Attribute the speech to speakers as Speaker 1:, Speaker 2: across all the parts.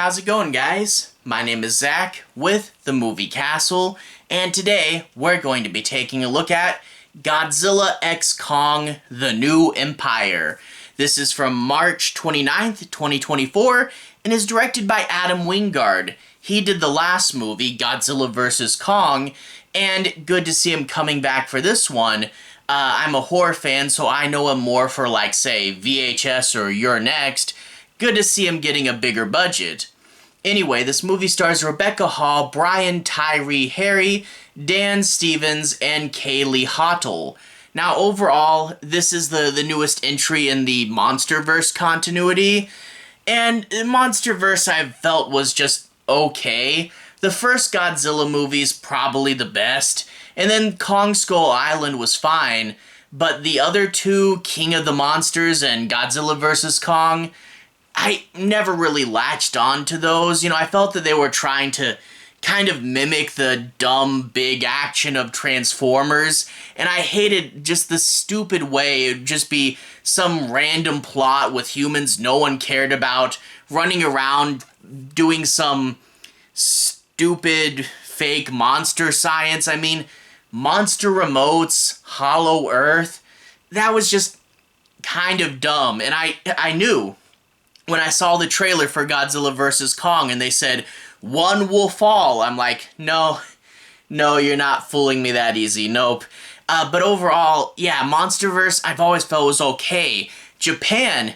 Speaker 1: how's it going, guys? My name is Zach with the Movie Castle, and today we're going to be taking a look at Godzilla X Kong: The New Empire. This is from March 29th, 2024, and is directed by Adam Wingard. He did the last movie, Godzilla vs. Kong, and good to see him coming back for this one. I'm a horror fan, so I know him more for, like, say, VHS or You're Next. Good to see him getting a bigger budget. Anyway, this movie stars Rebecca Hall, Brian Tyree Henry, Dan Stevens, and Kaylee Hottle. Now, overall, this is the newest entry in the Monsterverse continuity, and Monsterverse I felt was just okay. The first Godzilla movie's probably the best, and then Kong Skull Island was fine, but the other two, King of the Monsters and Godzilla vs. Kong, I never really latched on to those. I felt that they were trying to kind of mimic the dumb big action of Transformers, and I hated just the stupid way it would just be some random plot with humans no one cared about, running around doing some stupid fake monster science. I mean, monster remotes, Hollow Earth, that was just kind of dumb, and I knew when I saw the trailer for Godzilla vs. Kong and they said, one will fall, I'm like, no, you're not fooling me that easy, nope. But overall, yeah, Monsterverse I've always felt was okay. Japan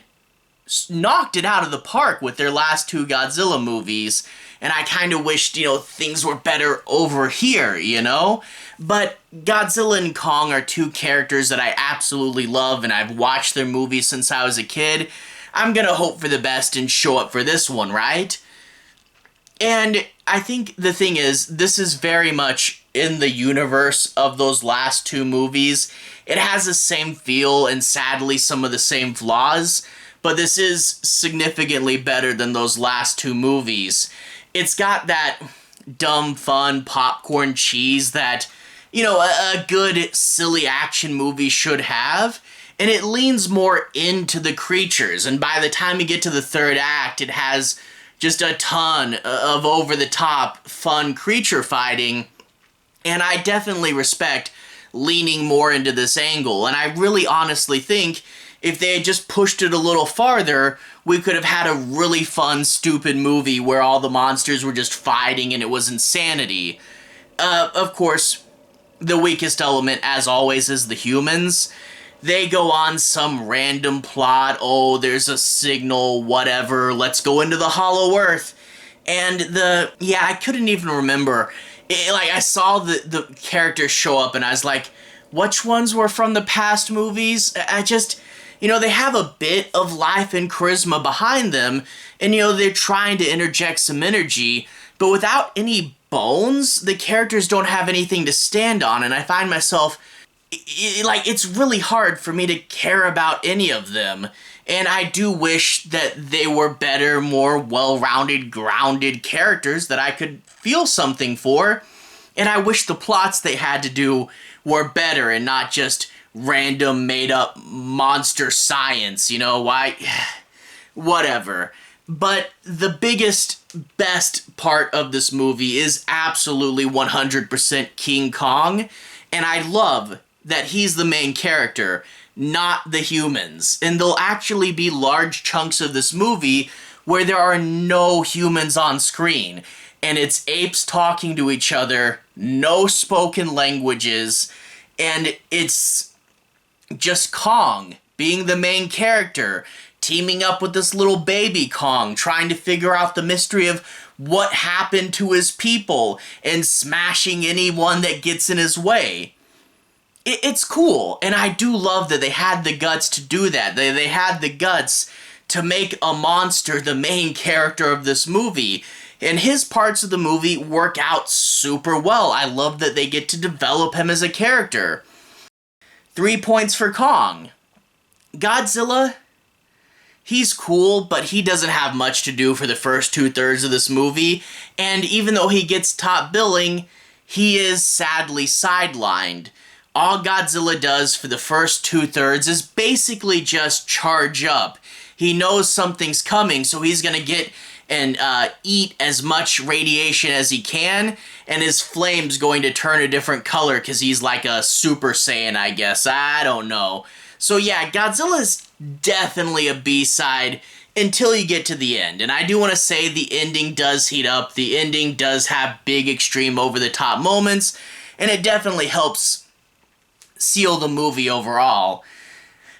Speaker 1: knocked it out of the park with their last two Godzilla movies, and I kind of wished, things were better over here, But Godzilla and Kong are two characters that I absolutely love, and I've watched their movies since I was a kid. I'm gonna hope for the best and show up for this one, right? And I think the thing is, this is very much in the universe of those last two movies. It has the same feel and sadly some of the same flaws, but this is significantly better than those last two movies. It's got that dumb, fun popcorn cheese that, a good, silly action movie should have. And it leans more into the creatures, and by the time you get to the third act, it has just a ton of over-the-top, fun creature fighting, and I definitely respect leaning more into this angle, and I really honestly think if they had just pushed it a little farther, we could have had a really fun, stupid movie where all the monsters were just fighting and it was insanity. Of course, the weakest element, as always, is the humans. They go on some random plot, oh, there's a signal, whatever, let's go into the Hollow Earth. And I couldn't even remember. I saw the characters show up and I was like, which ones were from the past movies? I just, they have a bit of life and charisma behind them, and, they're trying to interject some energy, but without any bones, the characters don't have anything to stand on, and I find myself it's really hard for me to care about any of them. And I do wish that they were better, more well-rounded, grounded characters that I could feel something for. And I wish the plots they had to do were better and not just random made-up monster science, why? Whatever. But the biggest, best part of this movie is absolutely 100% King Kong. And I love that he's the main character, not the humans. And there'll actually be large chunks of this movie where there are no humans on screen. And it's apes talking to each other, no spoken languages, and it's just Kong being the main character, teaming up with this little baby Kong, trying to figure out the mystery of what happened to his people, and smashing anyone that gets in his way. It's cool, and I do love that they had the guts to do that. They had the guts to make a monster the main character of this movie, and his parts of the movie work out super well. I love that they get to develop him as a character. 3 points for Kong. Godzilla, he's cool, but he doesn't have much to do for the first 2/3 of this movie, and even though he gets top billing, he is sadly sidelined. All Godzilla does for the first 2/3 is basically just charge up. He knows something's coming, so he's gonna get and eat as much radiation as he can, and his flame's going to turn a different color because he's like a Super Saiyan, I guess. I don't know. So yeah, Godzilla's definitely a B-side until you get to the end. And I do want to say the ending does heat up. The ending does have big, extreme, over-the-top moments, and it definitely helps seal the movie overall.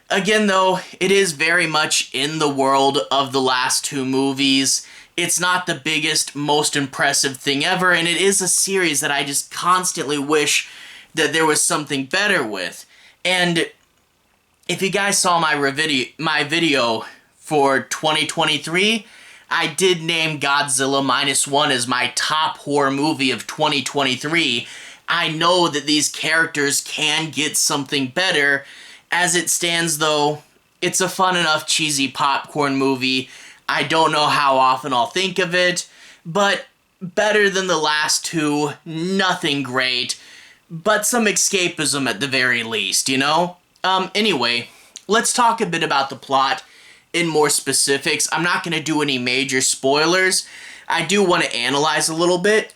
Speaker 1: Again, though, it is very much in the world of the last two movies. It's not the biggest, most impressive thing ever, and it is a series that I just constantly wish that there was something better with. And if you guys saw my video for 2023, I did name Godzilla -1 as my top horror movie of 2023. I know that these characters can get something better. As it stands, though, it's a fun enough cheesy popcorn movie. I don't know how often I'll think of it, but better than the last two, nothing great, but some escapism at the very least, you know? Anyway, let's talk a bit about the plot in more specifics. I'm not going to do any major spoilers. I do want to analyze a little bit.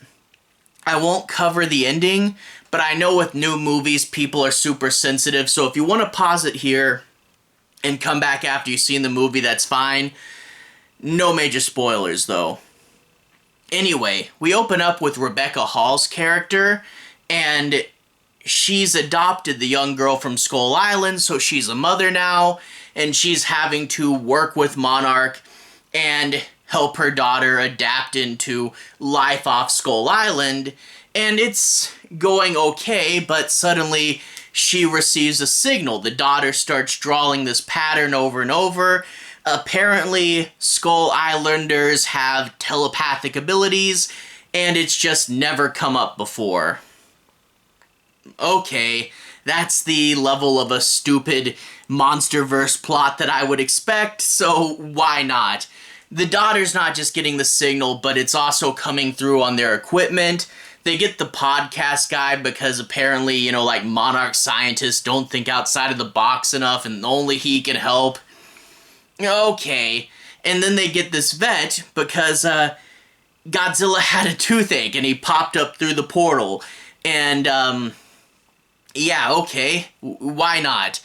Speaker 1: I won't cover the ending, but I know with new movies, people are super sensitive, so if you want to pause it here and come back after you've seen the movie, that's fine. No major spoilers, though. Anyway, we open up with Rebecca Hall's character, and she's adopted the young girl from Skull Island, so she's a mother now, and she's having to work with Monarch and help her daughter adapt into life off Skull Island, and it's going okay, but suddenly she receives a signal. The daughter starts drawing this pattern over and over. Apparently, Skull Islanders have telepathic abilities, and it's just never come up before. Okay, that's the level of a stupid Monsterverse plot that I would expect, so why not? The daughter's not just getting the signal, but it's also coming through on their equipment. They get the podcast guy because apparently, you know, like Monarch scientists don't think outside of the box enough and only he can help. Okay. And then they get this vet because Godzilla had a toothache and he popped up through the portal. And, yeah, okay. Why not?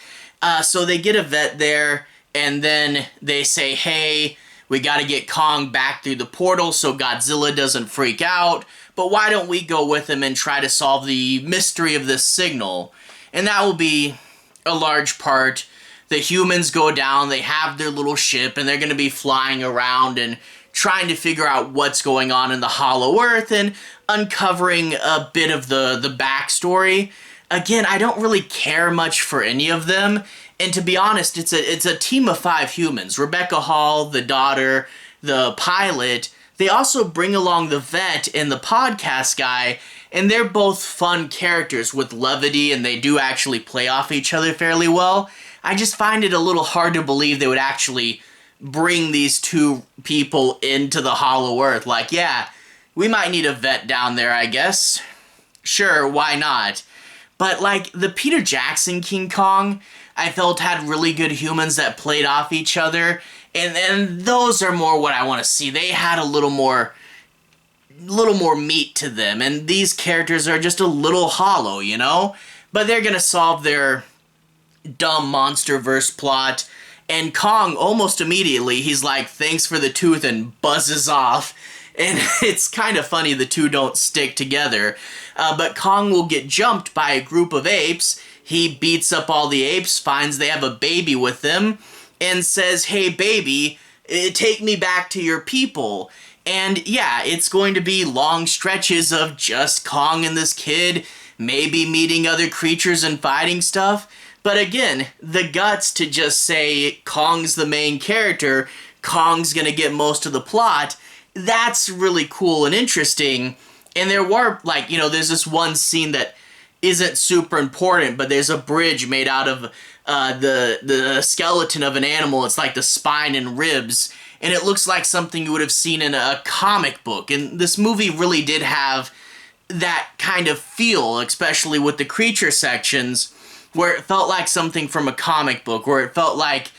Speaker 1: So they get a vet there and then they say, hey, we gotta get Kong back through the portal so Godzilla doesn't freak out. But why don't we go with him and try to solve the mystery of this signal? And that will be a large part. The humans go down, they have their little ship, and they're going to be flying around and trying to figure out what's going on in the Hollow Earth and uncovering a bit of the backstory. Again, I don't really care much for any of them, and to be honest, it's a team of 5 humans. Rebecca Hall, the daughter, the pilot. They also bring along the vet and the podcast guy, and they're both fun characters with levity, and they do actually play off each other fairly well. I just find it a little hard to believe they would actually bring these two people into the Hollow Earth. Like, yeah, we might need a vet down there, I guess. Sure, why not? But, like, the Peter Jackson King Kong, I felt had really good humans that played off each other, and those are more what I want to see. They had a little more meat to them, and these characters are just a little hollow, you know? But they're gonna solve their dumb Monsterverse plot, and Kong, almost immediately, he's like, thanks for the tooth, and buzzes off. And it's kind of funny the two don't stick together. But Kong will get jumped by a group of apes. He beats up all the apes, finds they have a baby with them, and says, hey baby, take me back to your people. And yeah, it's going to be long stretches of just Kong and this kid, maybe meeting other creatures and fighting stuff. But again, the guts to just say Kong's the main character, Kong's gonna get most of the plot, that's really cool and interesting. And there were, like, you know, there's this one scene that isn't super important, but there's a bridge made out of the skeleton of an animal. It's like the spine and ribs, and it looks like something you would have seen in a comic book. And this movie really did have that kind of feel, especially with the creature sections, where it felt like something from a comic book, where it felt like,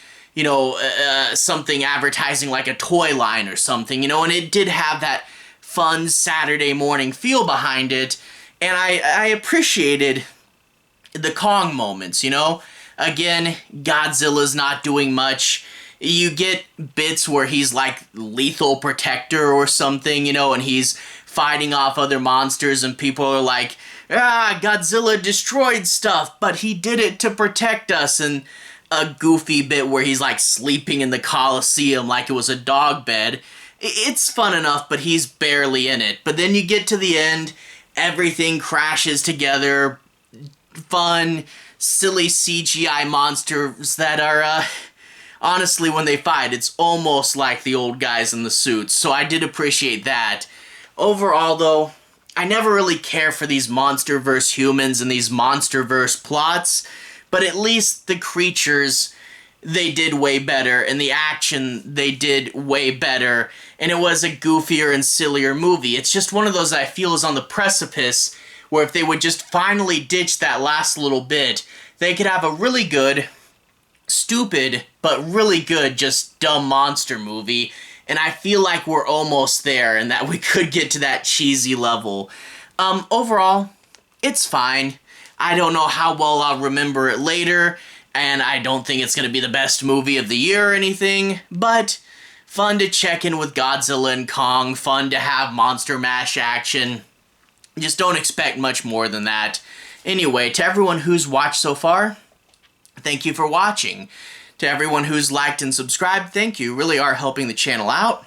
Speaker 1: something advertising like a toy line or something, and it did have that fun Saturday morning feel behind it, and I appreciated the Kong moments, Again, Godzilla's not doing much. You get bits where he's like lethal protector or something, and he's fighting off other monsters and people are like, Godzilla destroyed stuff, but he did it to protect us, and a goofy bit where he's like sleeping in the Coliseum like it was a dog bed. It's fun enough, but he's barely in it. But then you get to the end, everything crashes together, fun, silly CGI monsters that are, honestly, when they fight, it's almost like the old guys in the suits, so I did appreciate that. Overall, though, I never really care for these Monsterverse humans and these Monsterverse plots, but at least the creatures, they did way better, and the action, they did way better, and it was a goofier and sillier movie. It's just one of those I feel is on the precipice, where if they would just finally ditch that last little bit, they could have a really good, stupid, but really good, just dumb monster movie, and I feel like we're almost there, and that we could get to that cheesy level. Overall, it's fine. I don't know how well I'll remember it later, and I don't think it's going to be the best movie of the year or anything, but fun to check in with Godzilla and Kong, fun to have Monster Mash action. Just don't expect much more than that. Anyway, to everyone who's watched so far, thank you for watching. To everyone who's liked and subscribed, thank you. You really are helping the channel out.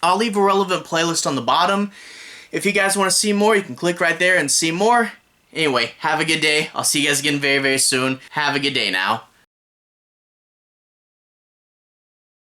Speaker 1: I'll leave a relevant playlist on the bottom. If you guys want to see more, you can click right there and see more. Anyway, have a good day. I'll see you guys again very, very soon. Have a good day now.